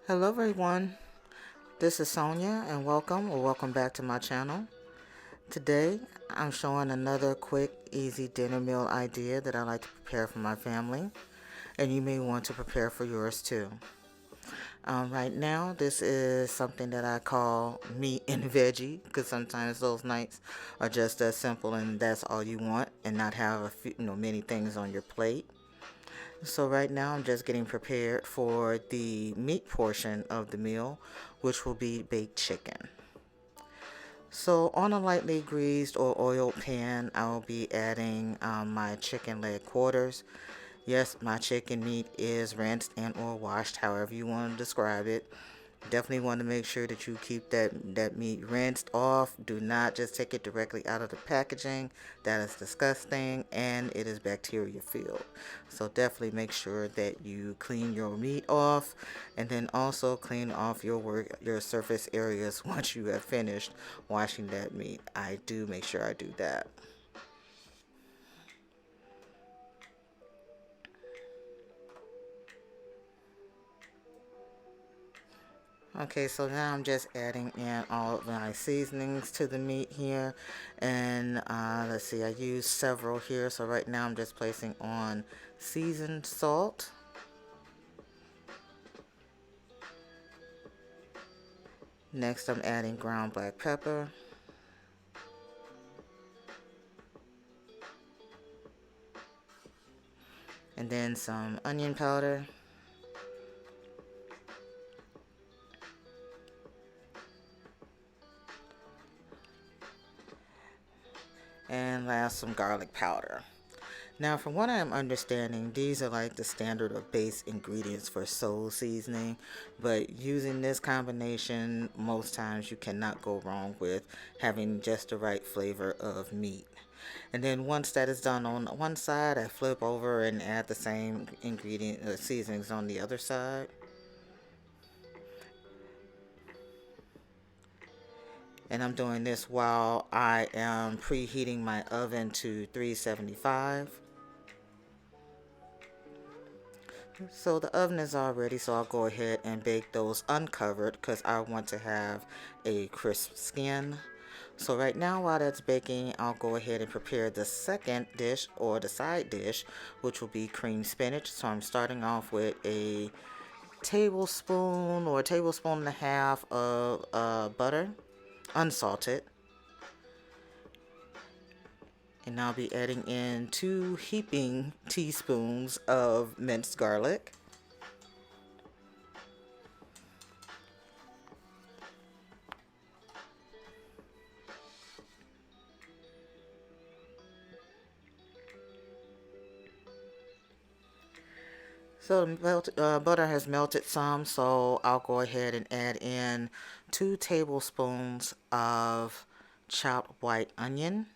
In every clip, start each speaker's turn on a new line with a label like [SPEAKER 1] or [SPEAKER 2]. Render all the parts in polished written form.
[SPEAKER 1] Hello everyone, this is Sonia and welcome back to my channel. Today I'm showing another quick easy dinner meal idea that I like to prepare for my family, and you may want to prepare for yours too. Right now this is something that I call meat and veggie, because sometimes those nights are just as simple and that's all you want and not have many things on your plate. So right now I'm just getting prepared for the meat portion of the meal, which will be baked chicken. So on a lightly greased or oiled pan, I will be adding my chicken leg quarters. Yes, my chicken meat is rinsed and or washed, however you want to describe it. Definitely want to make sure that you keep that meat rinsed off. Do not just take it directly out of the packaging. That is disgusting and it is bacteria filled. So definitely make sure that you clean your meat off, and then also clean off your surface areas once you have finished washing that meat. I do make sure I do that. Okay, so now I'm just adding in all of my seasonings to the meat here. And let's see, I used several here. So right now I'm just placing on seasoned salt. Next I'm adding ground black pepper. And then some onion powder. And last, some garlic powder. Now, from what I'm understanding, these are like the standard or base ingredients for soul seasoning, but using this combination, most times you cannot go wrong with having just the right flavor of meat. And then once that is done on one side, I flip over and add the same ingredient seasonings on the other side. And I'm doing this while I am preheating my oven to 375. So the oven is all ready, so I'll go ahead and bake those uncovered because I want to have a crisp skin. So right now while that's baking, I'll go ahead and prepare the second dish or the side dish, which will be cream spinach. So I'm starting off with a tablespoon or a tablespoon and a half of butter, unsalted. And I'll be adding in 2 heaping teaspoons of minced garlic. So the butter has melted some, so I'll go ahead and add in 2 tablespoons of chopped white onion.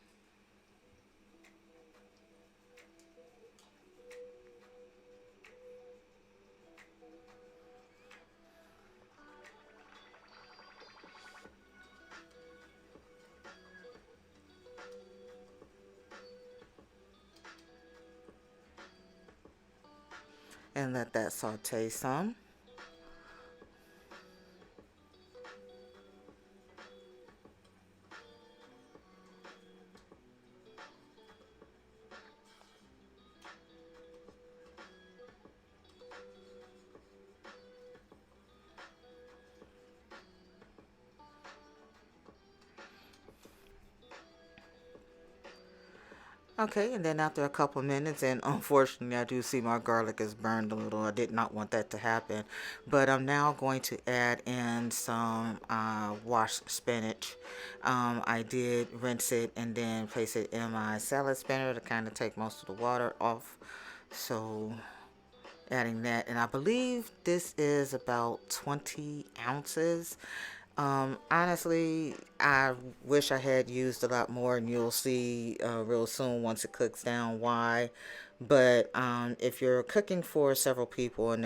[SPEAKER 1] And let that saute some. Okay, and then after a couple minutes, and unfortunately I do see my garlic is burned a little. I did not want that to happen. But I'm now going to add in some washed spinach. I did rinse it and then place it in my salad spinner to kind of take most of the water off. So adding that, and I believe this is about 20 ounces. Honestly, I wish I had used a lot more, and you'll see real soon once it cooks down why. But if you're cooking for several people, and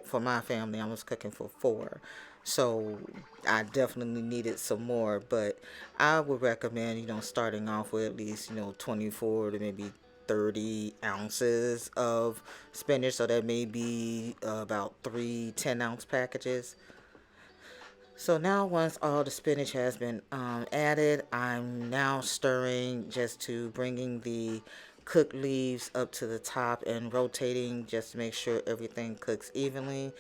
[SPEAKER 1] for my family, I was cooking for 4, so I definitely needed some more. But I would recommend, starting off with at least 24 to maybe 30 ounces of spinach, so that may be about three 10-ounce packages. So now once all the spinach has been added, I'm now stirring just to bringing the cooked leaves up to the top and rotating just to make sure everything cooks evenly.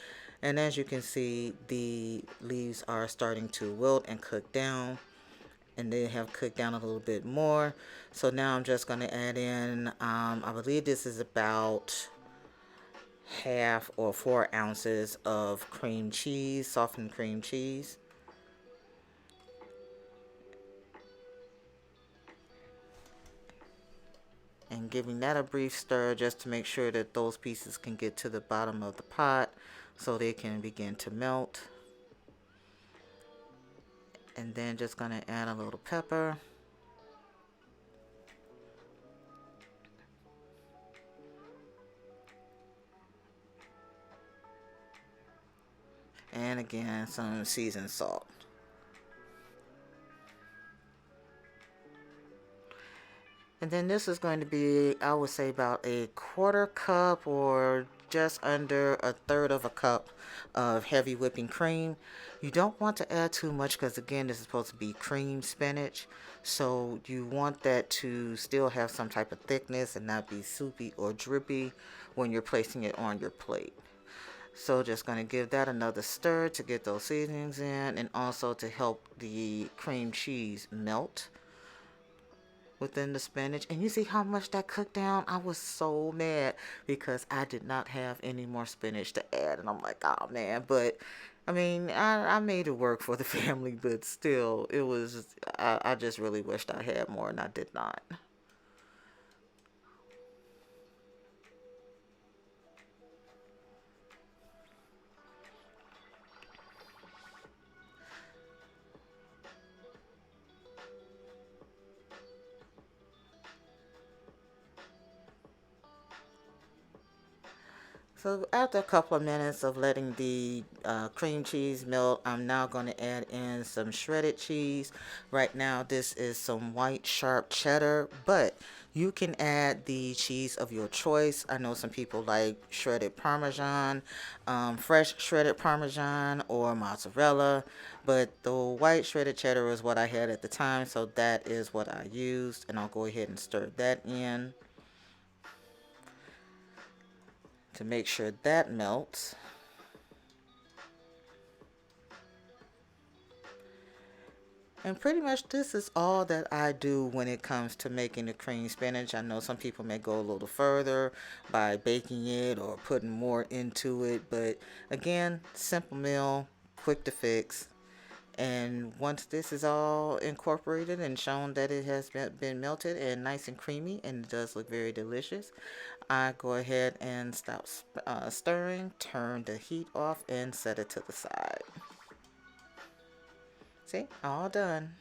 [SPEAKER 1] And as you can see, the leaves are starting to wilt and cook down, and they have cooked down a little bit more. So now I'm just going to add in, I believe this is about half or 4 ounces of cream cheese, softened cream cheese. And giving that a brief stir just to make sure that those pieces can get to the bottom of the pot so they can begin to melt. And then just going to add a little pepper. And again, some seasoned salt. And then this is going to be, I would say, about a quarter cup or just under a third of a cup of heavy whipping cream. You don't want to add too much because, again, this is supposed to be cream spinach. So you want that to still have some type of thickness and not be soupy or drippy when you're placing it on your plate. So just going to give that another stir to get those seasonings in and also to help the cream cheese melt within the spinach. And you see how much that cooked down? I was so mad because I did not have any more spinach to add. And I'm like, oh man. But I mean, I made it work for the family, but still, it was, I just really wished I had more and I did not. So after a couple of minutes of letting the cream cheese melt, I'm now going to add in some shredded cheese. Right now, this is some white sharp cheddar, but you can add the cheese of your choice. I know some people like shredded Parmesan, fresh shredded Parmesan, or mozzarella, but the white shredded cheddar is what I had at the time, so that is what I used, and I'll go ahead and stir that in to make sure that melts. And pretty much this is all that I do when it comes to making the cream spinach. I know some people may go a little further by baking it or putting more into it, but again, simple meal, quick to fix. And once this is all incorporated and shown that it has been melted and nice and creamy and it does look very delicious, I go ahead and stop stirring, turn the heat off, and set it to the side. See, all done.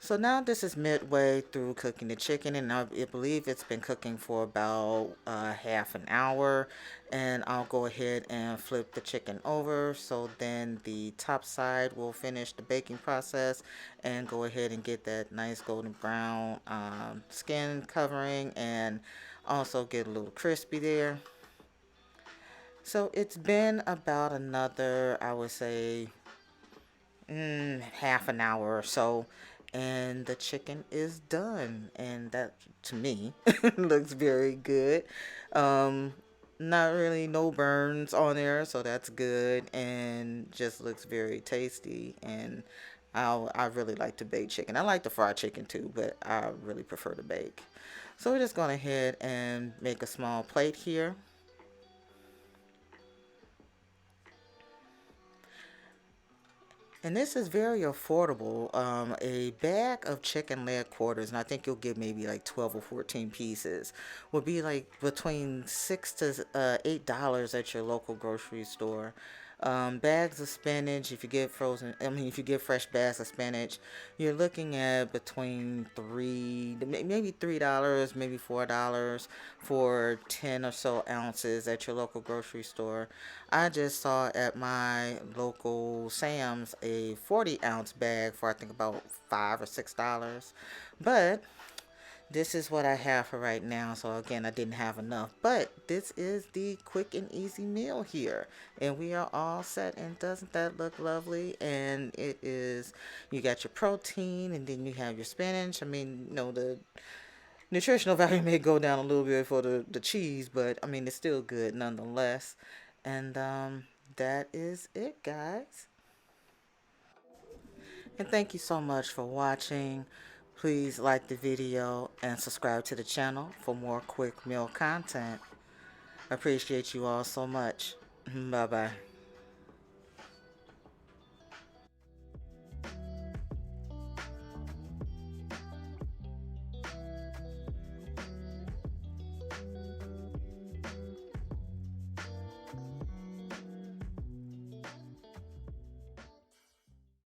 [SPEAKER 1] So now this is midway through cooking the chicken, and I believe it's been cooking for about half an hour. And I'll go ahead and flip the chicken over so then the top side will finish the baking process and go ahead and get that nice golden brown skin covering and also get a little crispy there. So it's been about another, I would say, half an hour or so, and the chicken is done, and that to me looks very good. um Not really no burns on there, so that's good, and just looks very tasty. And I really like to bake chicken. I like to fry chicken too, but I really prefer to bake. So we're just going ahead and make a small plate here. And this is very affordable. A bag of chicken leg quarters, and I think you'll get maybe like 12 or 14 pieces, would be like between $6 to $8 at your local grocery store. Bags of spinach, if you get frozen, I mean, if you get fresh bags of spinach, you're looking at between maybe $3, maybe $4 for 10 or so ounces at your local grocery store. I just saw at my local Sam's a 40-ounce bag for I think about $5 or $6. But this is what I have for right now. So again, I didn't have enough, but this is the quick and easy meal here, and we are all set. And doesn't that look lovely? And it is, you got your protein, and then you have your spinach. I mean, the nutritional value may go down a little bit for the cheese, but I mean, it's still good nonetheless. And that is it, guys. And thank you so much for watching. Please like the video and subscribe to the channel for more quick meal content. I appreciate you all so much. Bye bye.